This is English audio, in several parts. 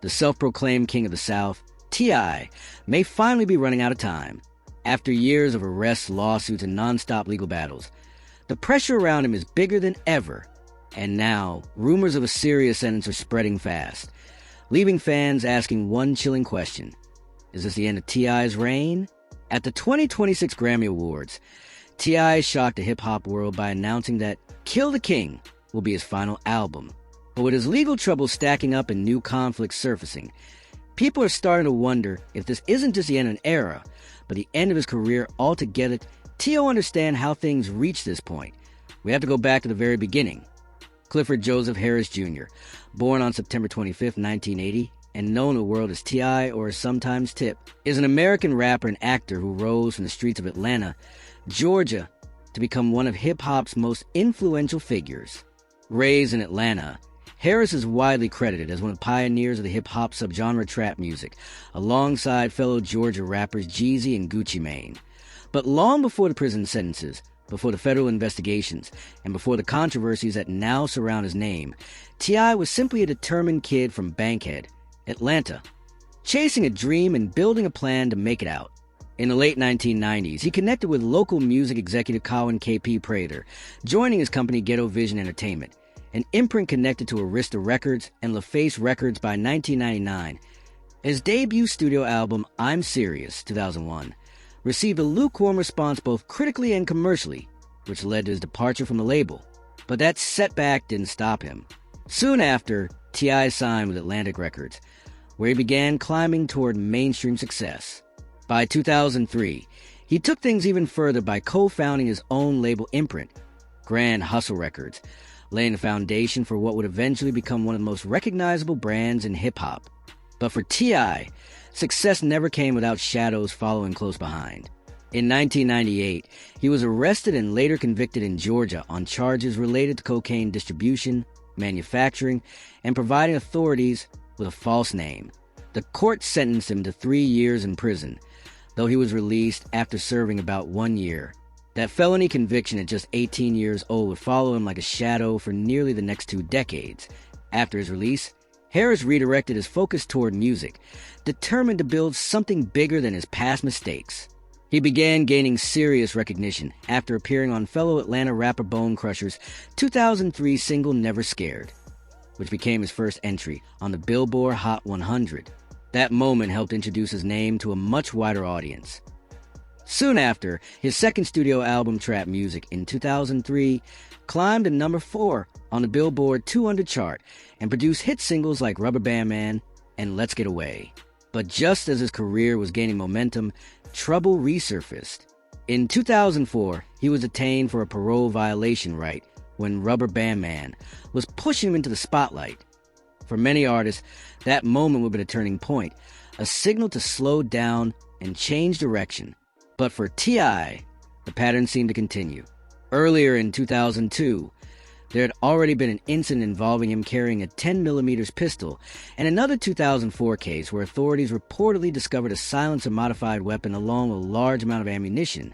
the self-proclaimed king of the South, T.I. may finally be running out of time. After years of arrests, lawsuits, and non-stop legal battles, the pressure around him is bigger than ever. And now, rumors of a serious sentence are spreading fast, leaving fans asking one chilling question. Is this the end of T.I.'s reign? At the 2026 Grammy Awards, T.I. shocked the hip-hop world by announcing that Kill the King will be his final album. But with his legal troubles stacking up and new conflicts surfacing, people are starting to wonder if this isn't just the end of an era, but the end of his career altogether. T.O. understand how things reached this point. We have to go back to the very beginning. Clifford Joseph Harris Jr., born on September 25, 1980, and known in the world as T.I. or sometimes Tip, is an American rapper and actor who rose from the streets of Atlanta, Georgia, to become one of hip-hop's most influential figures. Raised in Atlanta, Harris is widely credited as one of the pioneers of the hip-hop subgenre trap music, alongside fellow Georgia rappers Jeezy and Gucci Mane. But long before the prison sentences, before the federal investigations, and before the controversies that now surround his name, T.I. was simply a determined kid from Bankhead, Atlanta, chasing a dream and building a plan to make it out. In the late 1990s, he connected with local music executive Colin K.P. Prater, joining his company Ghetto Vision Entertainment, an imprint connected to Arista Records and LaFace Records by 1999. His debut studio album, I'm Serious, 2001, received a lukewarm response both critically and commercially, which led to his departure from the label. But that setback didn't stop him. Soon after, T.I. signed with Atlantic Records, where he began climbing toward mainstream success. By 2003, he took things even further by co-founding his own label imprint, Grand Hustle Records, laying the foundation for what would eventually become one of the most recognizable brands in hip-hop. But for T.I., success never came without shadows following close behind. In 1998, he was arrested and later convicted in Georgia on charges related to cocaine distribution, manufacturing, and providing authorities with a false name. The court sentenced him to 3 years in prison, though he was released after serving about 1 year. That felony conviction at just 18 years old would follow him like a shadow for nearly the next 2 decades. After his release, Harris redirected his focus toward music, determined to build something bigger than his past mistakes. He began gaining serious recognition after appearing on fellow Atlanta rapper Bone Crusher's 2003 single Never Scared, which became his first entry on the Billboard Hot 100. That moment helped introduce his name to a much wider audience. Soon after, his second studio album, Trap Music, in 2003, climbed to number 4 on the Billboard 200 chart and produced hit singles like Rubber Band Man and Let's Get Away. But just as his career was gaining momentum, trouble resurfaced. In 2004, he was detained for a parole violation when Rubber Band Man was pushing him into the spotlight. For many artists, that moment would have been a turning point, a signal to slow down and change direction. But for T.I., the pattern seemed to continue. Earlier in 2002, there had already been an incident involving him carrying a 10mm pistol, and another 2004 case where authorities reportedly discovered a silencer-modified weapon along with a large amount of ammunition.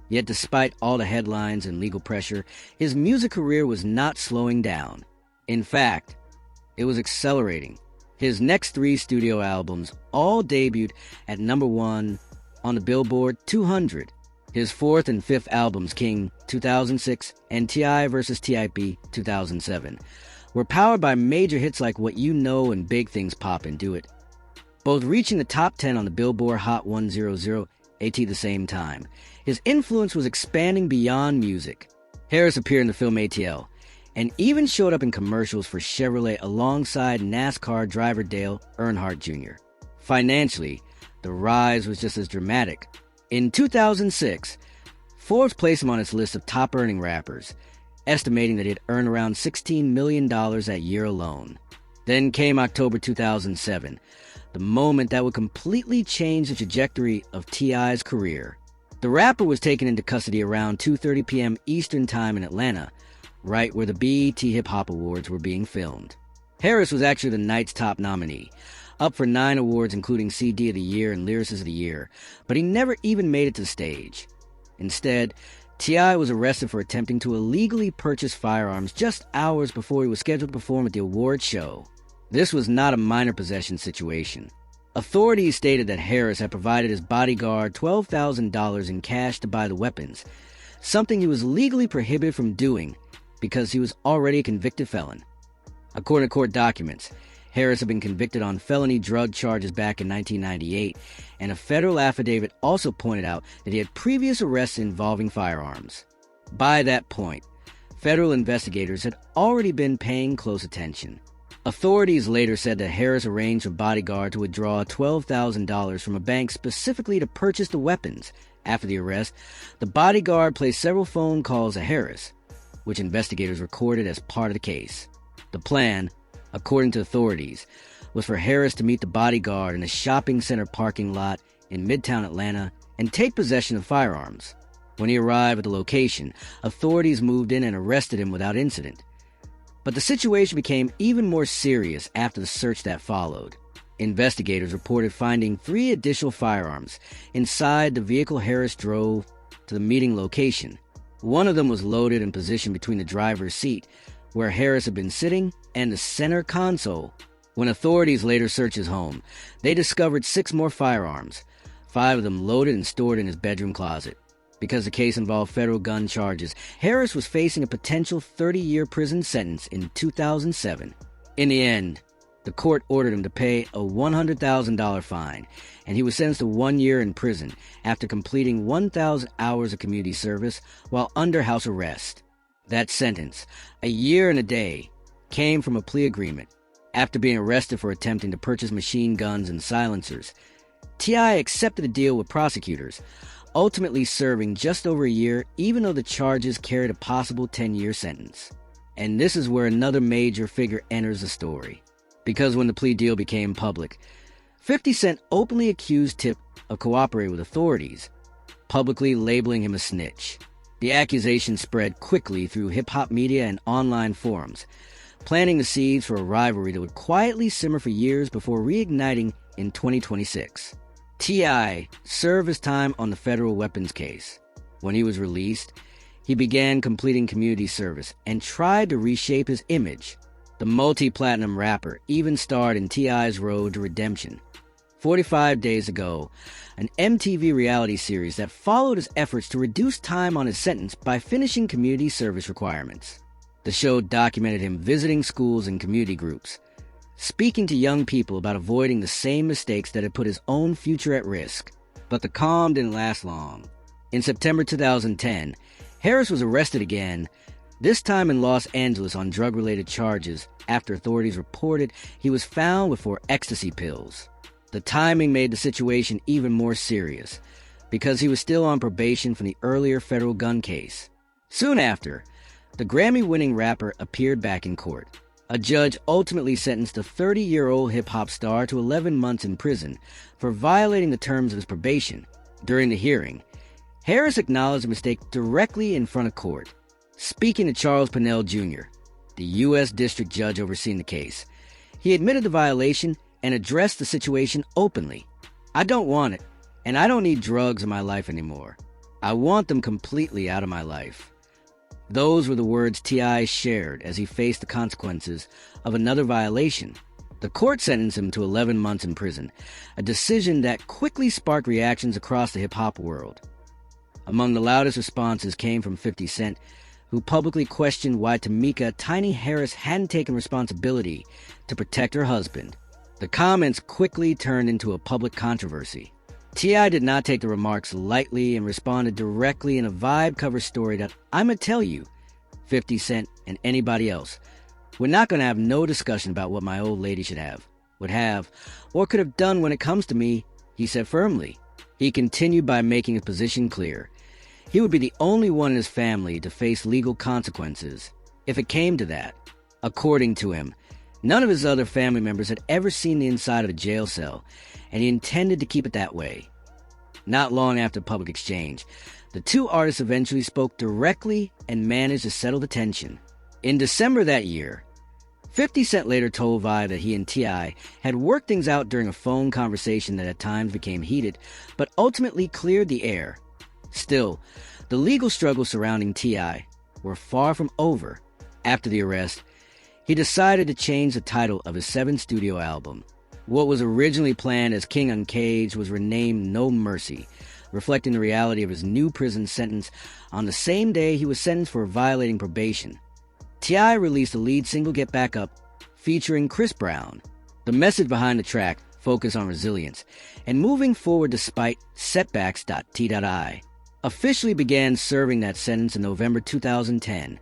Yet despite all the headlines and legal pressure, his music career was not slowing down. In fact, it was accelerating. His next 3 studio albums all debuted at number 1 on the Billboard 200. His 4th and 5th albums, King 2006 and T.I. vs. T.I.P. 2007, were powered by major hits like What You Know and Big Things Poppin' Do It, both reaching the top 10 on the Billboard Hot 100 at the same time. His influence was expanding beyond music. Harris appeared in the film ATL and even showed up in commercials for Chevrolet alongside NASCAR driver Dale Earnhardt Jr. Financially, the rise was just as dramatic. In 2006, Forbes placed him on its list of top-earning rappers, estimating that he'd earned around $16 million that year alone. Then came October 2007, the moment that would completely change the trajectory of T.I.'s career. The rapper was taken into custody around 2:30 p.m. Eastern Time in Atlanta, right where the BET Hip Hop Awards were being filmed. Harris was actually the night's top nominee, up for 9 awards including CD of the Year and Lyricist of the Year, but he never even made it to the stage. Instead, T.I. was arrested for attempting to illegally purchase firearms just hours before he was scheduled to perform at the awards show. This was not a minor possession situation. Authorities stated that Harris had provided his bodyguard $12,000 in cash to buy the weapons, something he was legally prohibited from doing because he was already a convicted felon. According to court documents, Harris had been convicted on felony drug charges back in 1998, and a federal affidavit also pointed out that he had previous arrests involving firearms. By that point, federal investigators had already been paying close attention. Authorities later said that Harris arranged a bodyguard to withdraw $12,000 from a bank specifically to purchase the weapons. After the arrest, the bodyguard placed several phone calls to Harris, which investigators recorded as part of the case. The plan, according to authorities, was for Harris to meet the bodyguard in a shopping center parking lot in Midtown Atlanta and take possession of firearms. When he arrived at the location, authorities moved in and arrested him without incident. But the situation became even more serious after the search that followed. Investigators reported finding 3 additional firearms inside the vehicle Harris drove to the meeting location. One of them was loaded and positioned between the driver's seat, where Harris had been sitting, and the center console. When authorities later searched his home, they discovered 6 more firearms, 5 of them loaded and stored in his bedroom closet. Because the case involved federal gun charges, Harris was facing a potential 30-year prison sentence in 2007. In the end, the court ordered him to pay a $100,000 fine, and he was sentenced to 1 year in prison after completing 1,000 hours of community service while under house arrest. That sentence, a year and a day, came from a plea agreement. After being arrested for attempting to purchase machine guns and silencers, T.I. accepted a deal with prosecutors, ultimately serving just over a year even though the charges carried a possible 10-year sentence. And this is where another major figure enters the story. Because when the plea deal became public, 50 Cent openly accused Tip of cooperating with authorities, publicly labeling him a snitch. The accusation spread quickly through hip-hop media and online forums, planting the seeds for a rivalry that would quietly simmer for years before reigniting in 2026. T.I. served his time on the federal weapons case. When he was released, he began completing community service and tried to reshape his image. The multi-platinum rapper even starred in T.I.'s Road to Redemption, 45 Days Ago, an MTV reality series that followed his efforts to reduce time on his sentence by finishing community service requirements. The show documented him visiting schools and community groups, speaking to young people about avoiding the same mistakes that had put his own future at risk. But the calm didn't last long. In September 2010, Harris was arrested again, this time in Los Angeles on drug-related charges after authorities reported he was found with 4 ecstasy pills. The timing made the situation even more serious, because he was still on probation from the earlier federal gun case. Soon after, the Grammy-winning rapper appeared back in court. A judge ultimately sentenced the 30-year-old hip-hop star to 11 months in prison for violating the terms of his probation. During the hearing, Harris acknowledged the mistake directly in front of court. Speaking to Charles Pinnell Jr., the U.S. District Judge overseeing the case, he admitted the violation and addressed the situation openly. "I don't want it, and I don't need drugs in my life anymore. I want them completely out of my life." Those were the words T.I. shared as he faced the consequences of another violation. The court sentenced him to 11 months in prison, a decision that quickly sparked reactions across the hip-hop world. Among the loudest responses came from 50 Cent, who publicly questioned why Tamika "Tiny" Harris hadn't taken responsibility to protect her husband. The comments quickly turned into a public controversy. T.I. did not take the remarks lightly and responded directly in a Vibe cover story that "I'ma tell you, 50 Cent and anybody else, we're not gonna have no discussion about what my old lady would have, or could have done when it comes to me," he said firmly. He continued by making his position clear. He would be the only one in his family to face legal consequences if it came to that. According to him, none of his other family members had ever seen the inside of a jail cell, and he intended to keep it that way. Not long after public exchange, the 2 artists eventually spoke directly and managed to settle the tension. In December that year, 50 Cent later told Vibe that he and T.I. had worked things out during a phone conversation that at times became heated, but ultimately cleared the air. Still, the legal struggles surrounding T.I. were far from over. After the arrest, he decided to change the title of his seventh studio album. What was originally planned as King Uncaged was renamed No Mercy, reflecting the reality of his new prison sentence on the same day he was sentenced for violating probation. T.I. released the lead single Get Back Up, featuring Chris Brown. The message behind the track focused on resilience and moving forward despite setbacks. T.I. officially began serving that sentence in November 2010,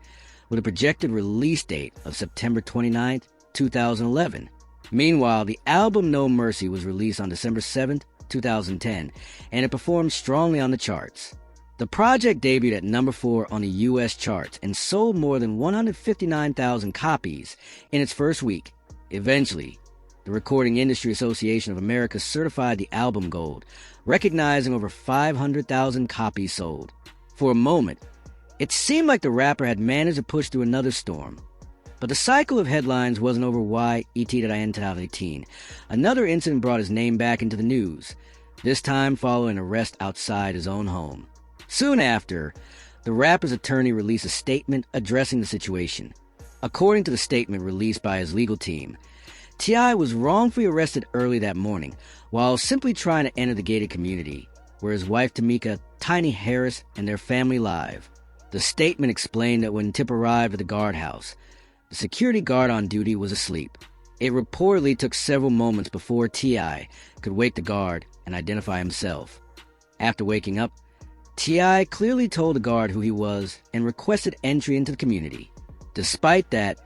with a projected release date of September 29, 2011. Meanwhile, the album No Mercy was released on December 7, 2010, and it performed strongly on the charts. The project debuted at number 4 on the U.S. charts and sold more than 159,000 copies in its first week. Eventually, the Recording Industry Association of America certified the album gold, recognizing over 500,000 copies sold. For a moment, it seemed like the rapper had managed to push through another storm. But the cycle of headlines wasn't over why ET 2018. Another incident brought his name back into the news, this time following an arrest outside his own home. Soon after, the rapper's attorney released a statement addressing the situation. According to the statement released by his legal team, T.I. was wrongfully arrested early that morning while simply trying to enter the gated community, where his wife Tamika, Tiny Harris, and their family live. The statement explained that when Tip arrived at the guardhouse, the security guard on duty was asleep. It reportedly took several moments before T.I. could wake the guard and identify himself. After waking up, T.I. clearly told the guard who he was and requested entry into the community. Despite that,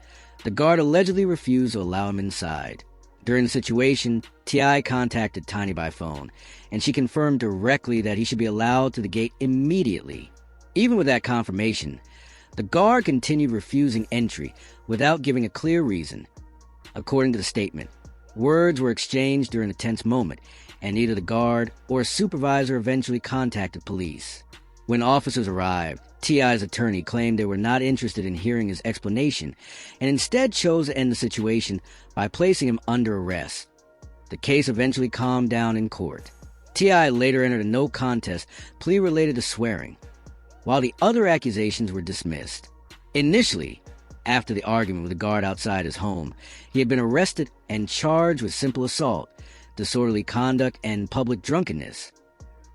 the guard allegedly refused to allow him inside. During the situation, T.I. contacted Tiny by phone, and she confirmed directly that he should be allowed to the gate immediately. Even with that confirmation, the guard continued refusing entry without giving a clear reason. According to the statement, words were exchanged during a tense moment, and neither the guard or a supervisor eventually contacted police. When officers arrived, T.I.'s attorney claimed they were not interested in hearing his explanation and instead chose to end the situation by placing him under arrest. The case eventually calmed down in court. T.I. later entered a no contest plea related to swearing, while the other accusations were dismissed. Initially, after the argument with the guard outside his home, he had been arrested and charged with simple assault, disorderly conduct, and public drunkenness.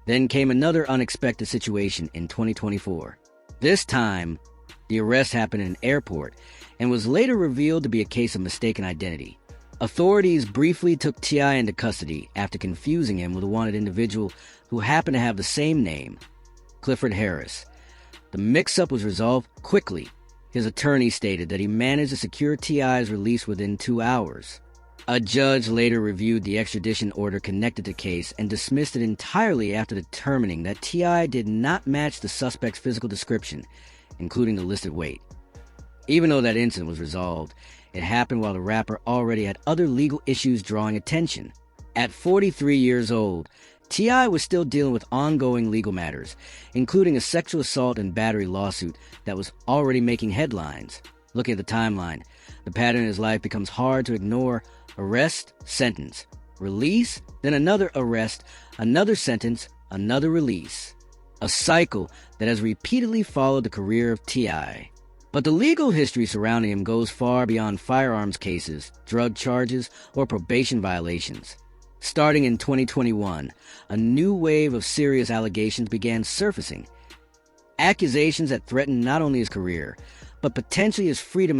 Then came another unexpected situation in 2024. This time, the arrest happened in an airport and was later revealed to be a case of mistaken identity. Authorities briefly took T.I. into custody after confusing him with a wanted individual who happened to have the same name, Clifford Harris. The mix-up was resolved quickly. His attorney stated that he managed to secure T.I.'s release within 2 hours. A judge later reviewed the extradition order connected to the case and dismissed it entirely after determining that T.I. did not match the suspect's physical description, including the listed weight. Even though that incident was resolved, it happened while the rapper already had other legal issues drawing attention. At 43 years old, T.I. was still dealing with ongoing legal matters, including a sexual assault and battery lawsuit that was already making headlines. Looking at the timeline, the pattern in his life becomes hard to ignore. Arrest, sentence, release, then another arrest, another sentence, another release. A cycle that has repeatedly followed the career of T.I. But the legal history surrounding him goes far beyond firearms cases, drug charges, or probation violations. Starting in 2021, a new wave of serious allegations began surfacing. Accusations that threatened not only his career, but potentially his freedom as